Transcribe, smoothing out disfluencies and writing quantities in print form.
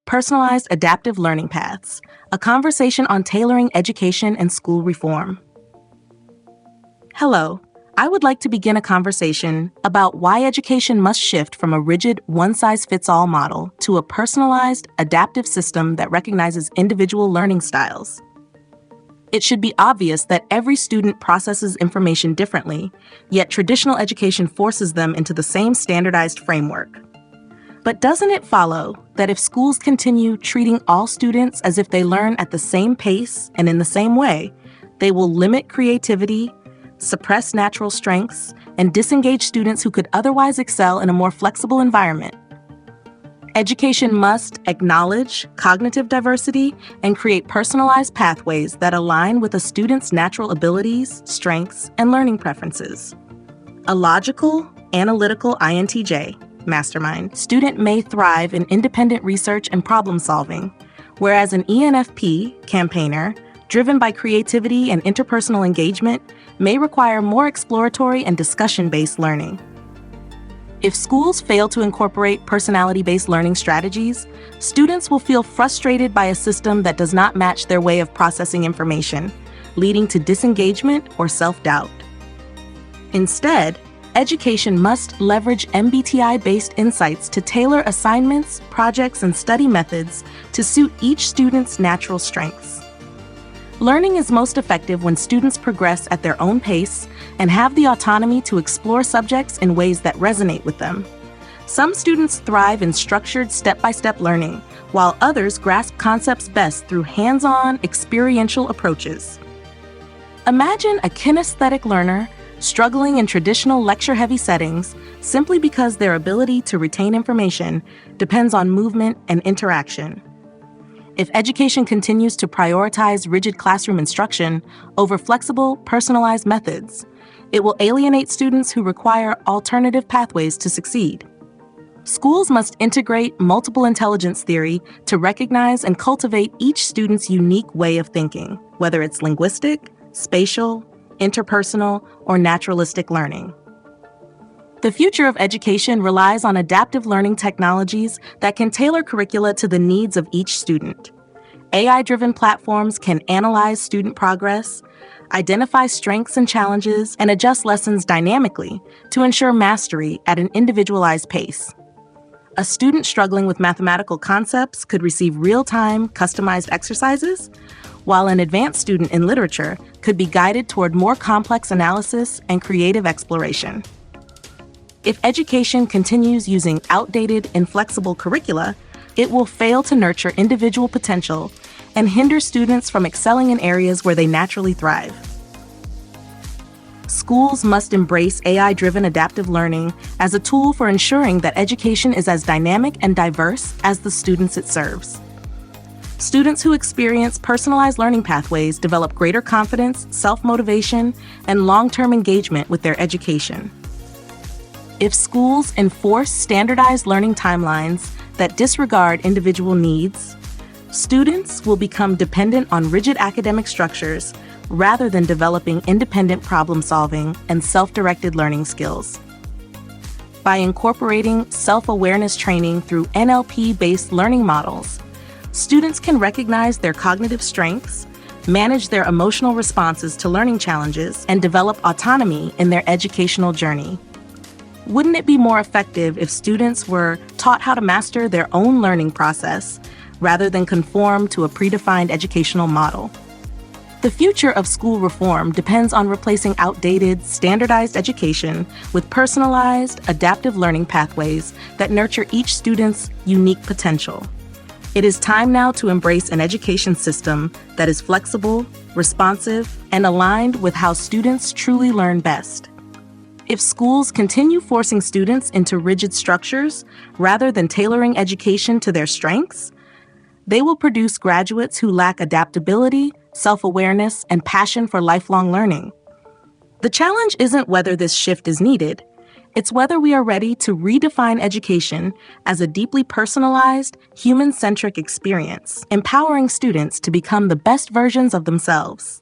Personalized Adaptive Learning Paths, a conversation on tailoring education and school reform. Hello, I would like to begin a conversation about why education must shift from a rigid, one-size-fits-all model to a personalized, adaptive system that recognizes individual learning styles. It should be obvious that every student processes information differently, yet traditional education forces them into the same standardized framework. But doesn't it follow that if schools continue treating all students as if they learn at the same pace and in the same way, they will limit creativity, suppress natural strengths, and disengage students who could otherwise excel in a more flexible environment? Education must acknowledge cognitive diversity and create personalized pathways that align with a student's natural abilities, strengths, and learning preferences. A logical, analytical INTJ mastermind student may thrive in independent research and problem solving, whereas an ENFP campaigner, driven by creativity and interpersonal engagement, may require more exploratory and discussion-based learning. If schools fail to incorporate personality-based learning strategies, students will feel frustrated by a system that does not match their way of processing information, leading to disengagement or self-doubt. Instead, education must leverage MBTI-based insights to tailor assignments, projects, and study methods to suit each student's natural strengths. Learning is most effective when students progress at their own pace and have the autonomy to explore subjects in ways that resonate with them. Some students thrive in structured step-by-step learning, while others grasp concepts best through hands-on, experiential approaches. Imagine a kinesthetic learner struggling in traditional lecture-heavy settings simply because their ability to retain information depends on movement and interaction. If education continues to prioritize rigid classroom instruction over flexible, personalized methods, it will alienate students who require alternative pathways to succeed. Schools must integrate multiple intelligence theory to recognize and cultivate each student's unique way of thinking, whether it's linguistic, spatial, interpersonal, or naturalistic learning. The future of education relies on adaptive learning technologies that can tailor curricula to the needs of each student. AI-driven platforms can analyze student progress, identify strengths and challenges, and adjust lessons dynamically to ensure mastery at an individualized pace. A student struggling with mathematical concepts could receive real-time, customized exercises, while an advanced student in literature could be guided toward more complex analysis and creative exploration. If education continues using outdated, inflexible curricula, it will fail to nurture individual potential and hinder students from excelling in areas where they naturally thrive. Schools must embrace AI-driven adaptive learning as a tool for ensuring that education is as dynamic and diverse as the students it serves. Students who experience personalized learning pathways develop greater confidence, self-motivation, and long-term engagement with their education. If schools enforce standardized learning timelines that disregard individual needs, students will become dependent on rigid academic structures rather than developing independent problem-solving and self-directed learning skills. By incorporating self-awareness training through NLP-based learning models, students can recognize their cognitive strengths, manage their emotional responses to learning challenges, and develop autonomy in their educational journey. Wouldn't it be more effective if students were taught how to master their own learning process rather than conform to a predefined educational model? The future of school reform depends on replacing outdated, standardized education with personalized, adaptive learning pathways that nurture each student's unique potential. It is time now to embrace an education system that is flexible, responsive, and aligned with how students truly learn best. If schools continue forcing students into rigid structures rather than tailoring education to their strengths, they will produce graduates who lack adaptability, self-awareness, and passion for lifelong learning. The challenge isn't whether this shift is needed. It's whether we are ready to redefine education as a deeply personalized, human-centric experience, empowering students to become the best versions of themselves.